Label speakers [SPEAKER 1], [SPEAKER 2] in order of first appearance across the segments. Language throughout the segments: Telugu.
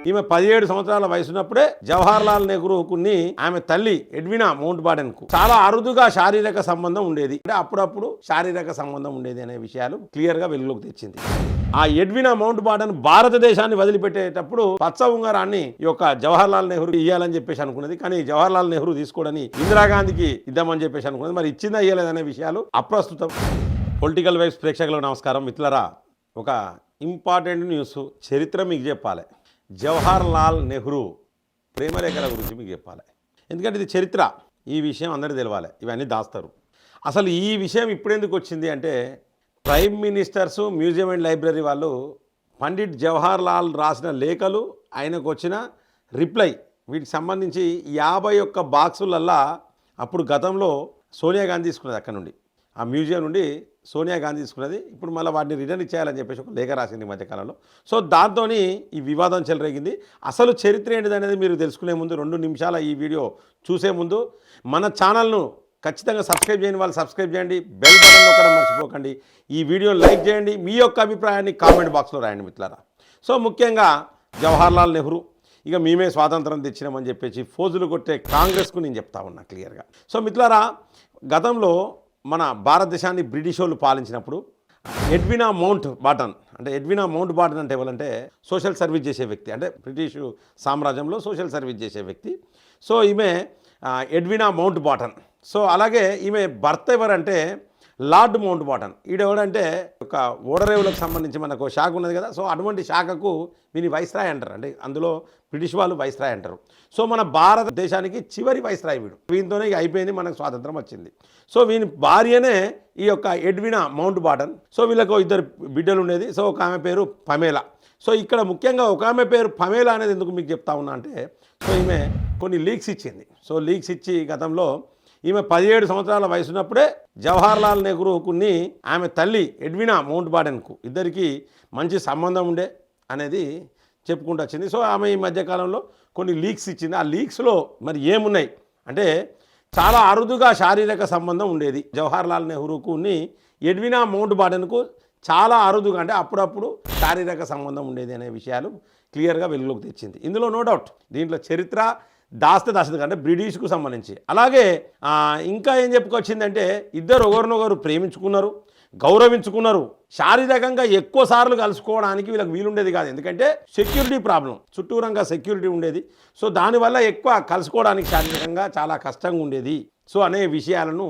[SPEAKER 1] ఈమె 17 సంవత్సరాల వయసున్నప్పుడే జవహర్లాల్ నెహ్రూకుని ఆమె తల్లి ఎడ్వినా మౌంట్ బాటన్ కు చాలా అరుదుగా శారీరక సంబంధం ఉండేది. అంటే అప్పుడప్పుడు శారీరక సంబంధం ఉండేది అనే విషయాలు క్లియర్ గా వెలుగులోకి తెచ్చింది. ఆ ఎడ్వినా మౌంట్ బాటన్ భారతదేశాన్ని వదిలిపెట్టేటప్పుడు పచ్చ ఉంగరాన్ని ఈ యొక్క జవహర్లాల్ నెహ్రూ ఇవ్వాలని చెప్పేసి అనుకున్నది. కానీ జవహర్లాల్ నెహ్రూ తీసుకోవడని ఇందిరాగాంధీకి ఇద్దామని చెప్పేసి అనుకున్నది. మరి ఇచ్చిందా ఇవ్వలేదనే విషయాలు అప్రస్తుతం. పొలిటికల్ వైబ్స్ ప్రేక్షకులకు నమస్కారం. మిత్రులారా, ఒక ఇంపార్టెంట్ న్యూస్, చరిత్ర మీకు చెప్పాలి. జవహర్లాల్ నెహ్రూ ప్రేమరేఖల గురించి మీకు చెప్పాలి. ఎందుకంటే ఇది చరిత్ర, ఈ విషయం అందరికీ తెలవాలి. ఇవన్నీ దాస్తారు. అసలు ఈ విషయం ఇప్పుడెందుకు వచ్చింది అంటే, prime ministers museum and library వాళ్ళు పండిట్ జవహర్లాల్ రాసిన లేఖలు, ఆయనకు వచ్చిన రిప్లై, వీటికి సంబంధించి 51 బాక్సులల్లా అప్పుడు గతంలో సోనియా గాంధీ తీసుకున్నది. అక్కడ నుండి ఆ మ్యూజియం నుండి సోనియా గాంధీ తీసుకున్నది. ఇప్పుడు మళ్ళీ వాటిని రిటర్న్ ఇచ్చేయాలని చెప్పేసి ఒక లేఖ రాసింది ఈ మధ్యకాలంలో. సో దాంతో ఈ వివాదం చెలరేగింది. అసలు చరిత్ర ఏంటిది అనేది మీరు తెలుసుకునే ముందు 2 నిమిషాల ఈ వీడియో చూసే ముందు మన ఛానల్ను ఖచ్చితంగా సబ్స్క్రైబ్ చేయని వాళ్ళు సబ్స్క్రైబ్ చేయండి, బెల్ బటన్ నొక్కడం మర్చిపోకండి, ఈ వీడియోని లైక్ చేయండి, మీ యొక్క అభిప్రాయాన్ని కామెంట్ బాక్స్లో రాయండి మిత్రులారా. సో ముఖ్యంగా జవహర్లాల్ నెహ్రూ ఇక మేమే స్వాతంత్రం తెచ్చినామని చెప్పేసి ఫోజులు కొట్టే కాంగ్రెస్కు నేను చెప్తా ఉన్నా క్లియర్గా. సో మిత్రులారా, గతంలో మన భారతదేశాన్ని బ్రిటిష్ వాళ్ళు పాలించినప్పుడు ఎడ్వినా మౌంట్ బాటన్ అంటే ఎవరంటే సోషల్ సర్వీస్ చేసే వ్యక్తి, అంటే బ్రిటిష్ సామ్రాజ్యంలో సోషల్ సర్వీస్ చేసే వ్యక్తి. సో ఈమె ఎడ్వినా మౌంట్ బాటన్. సో అలాగే ఈమె భర్త ఎవరంటే లార్డ్ మౌంట్ బాటన్. ఈడెవడంటే ఒక ఓడరేవులకు సంబంధించి మనకు శాఖ ఉన్నది కదా. సో అటువంటి శాఖకు వీని వైస్రాయ్ అంటారు. అంటే అందులో బ్రిటిష్ వాళ్ళు వైస్రాయ్ అంటారు. సో మన భారతదేశానికి చివరి వైస్రాయ్ వీడు. వీనితోనే అయిపోయింది, మనకు స్వాతంత్రం వచ్చింది. సో వీని భార్యనే ఈ యొక్క ఎడ్వినా మౌంట్ బాటన్. సో వీళ్ళకు 2 బిడ్డలు ఉండేది. సో ఒక ఆమె పేరు పమేలా. సో ఇక్కడ ముఖ్యంగా ఒక ఆమె పేరు పమేలా అనేది ఎందుకు మీకు చెప్తా ఉన్నా అంటే, సో ఈమె కొన్ని లీక్స్ ఇచ్చింది. సో లీక్స్ ఇచ్చి గతంలో ఈమె 17 సంవత్సరాల వయసున్నప్పుడే జవహర్లాల్ నెహ్రూకుని ఆమె తల్లి ఎడ్వినా మౌంట్ బాటన్కు ఇద్దరికి మంచి సంబంధం ఉండే అనేది చెప్పుకుంటూ వచ్చింది. సో ఆమె ఈ మధ్యకాలంలో కొన్ని లీక్స్ ఇచ్చింది. ఆ లీక్స్లో మరి ఏమున్నాయి అంటే, చాలా అరుదుగా శారీరక సంబంధం ఉండేది జవహర్లాల్ నెహ్రూకుని ఎడ్వినా మౌంట్ బాటన్కు. చాలా అరుదుగా, అంటే అప్పుడప్పుడు శారీరక సంబంధం ఉండేది అనే విషయాలు క్లియర్గా వెలుగులోకి తెచ్చింది. ఇందులో నో డౌట్, దీంట్లో చరిత్ర దాస్తది అంటే బ్రిటిష్కు సంబంధించి. అలాగే ఇంకా ఏం చెప్పుకొచ్చిందంటే, ఇద్దరు ఒకరినొకరు ప్రేమించుకున్నారు, గౌరవించుకున్నారు. శారీరకంగా ఎక్కువ సార్లు కలుసుకోవడానికి వీళ్ళకి వీలుండేది కాదు. ఎందుకంటే సెక్యూరిటీ ప్రాబ్లం, చుట్టూరంగా సెక్యూరిటీ ఉండేది. సో దానివల్ల ఎక్కువ కలుసుకోవడానికి శారీరకంగా చాలా కష్టంగా ఉండేది. సో అనే విషయాలను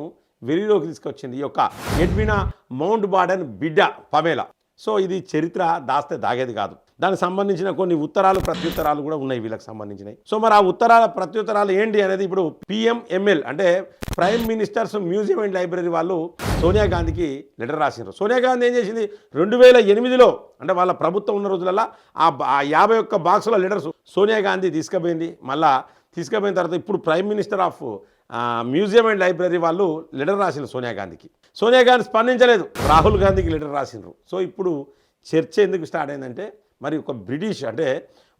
[SPEAKER 1] వెలుగులోకి తీసుకొచ్చింది ఈ యొక్క ఎడ్వినా మౌంట్ బాటన్ బిడ్డ పమేలా. సో ఇది చరిత్ర దాస్తే దాగేది కాదు. దానికి సంబంధించిన కొన్ని ఉత్తరాలు ప్రత్యుత్తరాలు కూడా ఉన్నాయి వీళ్ళకి సంబంధించినవి. సో మరి ఆ ఉత్తరాల ప్రత్యుత్తరాలు ఏంటి అనేది ఇప్పుడు PMML అంటే prime ministers museum and library వాళ్ళు సోనియా గాంధీకి లెటర్ రాసినారు. సోనియా గాంధీ ఏం చేసింది, 2008లో అంటే వాళ్ళ ప్రభుత్వం ఉన్న రోజులలో ఆ 51 బాక్సుల లెటర్స్ సోనియా గాంధీ తీసుకుపోయింది. మళ్ళా తీసుకుపోయిన తర్వాత ఇప్పుడు prime minister of museum and library వాళ్ళు లెటర్ రాసినారు సోనియా గాంధీకి. సోనియా గాంధీ స్పందించలేదు, రాహుల్ గాంధీకి లెటర్ రాసినారు. సో ఇప్పుడు చర్చ ఎందుకు స్టార్ట్ అయిందంటే, మరి ఒక బ్రిటిష్, అంటే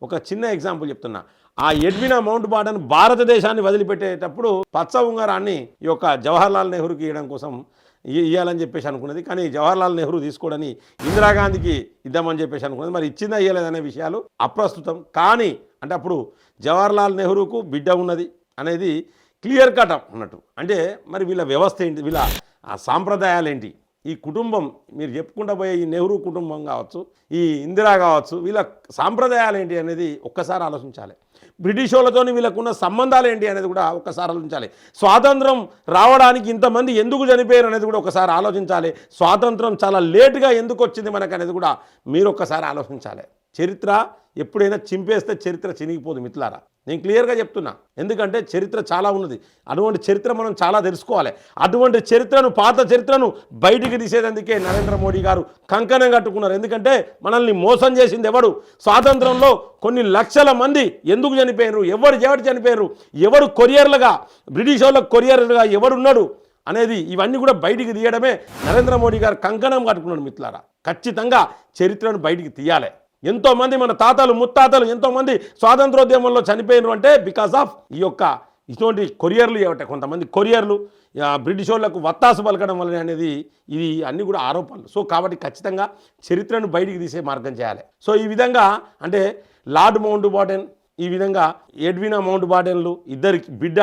[SPEAKER 1] ఒక చిన్న ఎగ్జాంపుల్ చెప్తున్నా, ఆ ఎడ్వినా మౌంట్ బాటన్ భారతదేశాన్ని వదిలిపెట్టేటప్పుడు పచ్చ ఉంగరాన్ని ఈ యొక్క జవహర్లాల్ నెహ్రూకి ఇవ్వడం కోసం ఇవ్వాలని చెప్పేసి అనుకున్నది. కానీ జవహర్లాల్ నెహ్రూ తీసుకోవడని ఇందిరాగాంధీకి ఇద్దామని చెప్పేసి అనుకున్నది. మరి ఇచ్చిందా ఇవ్వలేదనే విషయాలు అప్రస్తుతం. కానీ అంటే అప్పుడు జవహర్లాల్ నెహ్రూకు బిడ్డ ఉన్నది అనేది క్లియర్ కట్ అన్నట్టు. అంటే మరి వీళ్ళ వ్యవస్థ ఏంటి, వీళ్ళ సాంప్రదాయాలు ఏంటి, ఈ కుటుంబం మీరు చెప్పుకుంటూ పోయే ఈ నెహ్రూ కుటుంబం కావచ్చు, ఈ ఇందిరా కావచ్చు, వీళ్ళ సాంప్రదాయాలు ఏంటి అనేది ఒక్కసారి ఆలోచించాలి. బ్రిటిష్ వాళ్ళతో వీళ్ళకున్న సంబంధాలు ఏంటి అనేది కూడా ఒక్కసారి ఆలోచించాలి. స్వాతంత్రం రావడానికి ఇంతమంది ఎందుకు చనిపోయారు అనేది కూడా ఒకసారి ఆలోచించాలి. స్వాతంత్రం చాలా లేటుగా ఎందుకు వచ్చింది మనకు అనేది కూడా మీరు ఒక్కసారి ఆలోచించాలి. చరిత్ర ఎప్పుడైనా చింపేస్తే చరిత్ర చినిగిపోదు మిత్రులారా. నేను క్లియర్గా చెప్తున్నా, ఎందుకంటే చరిత్ర చాలా ఉన్నది. అటువంటి చరిత్ర మనం చాలా తెలుసుకోవాలి. అటువంటి చరిత్రను, పాత చరిత్రను బయటికి తీసేందుకే నరేంద్ర మోడీ గారు కంకణం కట్టుకున్నారు. ఎందుకంటే మనల్ని మోసం చేసింది ఎవడు, స్వాతంత్రంలో కొన్ని లక్షల మంది ఎందుకు చనిపోయారు, ఎవరు చనిపోయారు, ఎవరు కొరియర్లుగా, బ్రిటిష్ వాళ్ళకు కొరియర్లుగా ఎవడున్నాడు అనేది ఇవన్నీ కూడా బయటికి తీయడమే నరేంద్ర మోడీ గారు కంకణం కట్టుకున్నాడు మిత్రులారా. ఖచ్చితంగా చరిత్రను బయటికి తీయాలి. ఎంతోమంది మన తాతలు ముత్తాతలు ఎంతోమంది స్వాతంత్రోద్యమంలో చనిపోయినారు అంటే బికాస్ ఆఫ్ ఈ యొక్క ఇటువంటి కొరియర్లు ఏవట కొంతమంది కొరియర్లు బ్రిటిష్ వాళ్ళకు వత్తాసు పలకడం వల్ల అనేది ఇది అన్నీ కూడా ఆరోపణలు. సో కాబట్టి ఖచ్చితంగా చరిత్రను బయటికి తీసే మార్గం చేయాలి. సో ఈ విధంగా అంటే లార్డ్ మౌంట్ బాటన్, ఈ విధంగా ఎడ్వినా మౌంట్ బాటన్లు ఇద్దరికి బిడ్డ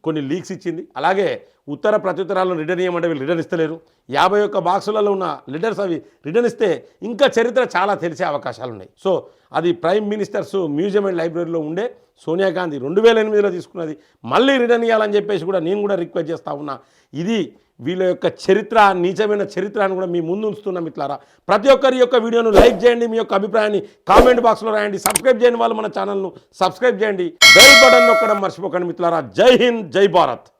[SPEAKER 1] కొన్ని లీక్స్ ఇచ్చింది. అలాగే ఉత్తర ప్రత్యుత్తరాలను రిటర్న్ ఇవ్వమంటే వీళ్ళు రిటర్న్ ఇస్తలేరు. 51 బాక్సులలో ఉన్న లెటర్స్ అవి రిటర్న్ ఇస్తే ఇంకా చరిత్ర చాలా తెలిసే అవకాశాలు ఉన్నాయి. సో అది ప్రైమ్ మినిస్టర్స్ మ్యూజియం అండ్ లైబ్రరీలో ఉండే సోనియా గాంధీ 2008లో తీసుకున్నది మళ్ళీ రిటర్న్ ఇవ్వాలని చెప్పేసి కూడా నేను కూడా రిక్వెస్ట్ చేస్తా ఉన్నా. ఇది వీళ్ళ యొక్క చరిత్ర, నీచమైన చరిత్ర అని కూడా మీ ముందు ఉంచుతున్నాం. మిత్రులారా, ప్రతి ఒక్కరి యొక్క వీడియోను లైక్ చేయండి, మీ యొక్క అభిప్రాయాన్ని కామెంట్ బాక్స్లో రాయండి. సబ్స్క్రైబ్ చేయని వాళ్ళు మన ఛానల్ను సబ్స్క్రైబ్ చేయండి, బెల్ బటన్ నొక్కడం మర్చిపోకండి. మిత్రులారా, జై హింద్, జై భారత్.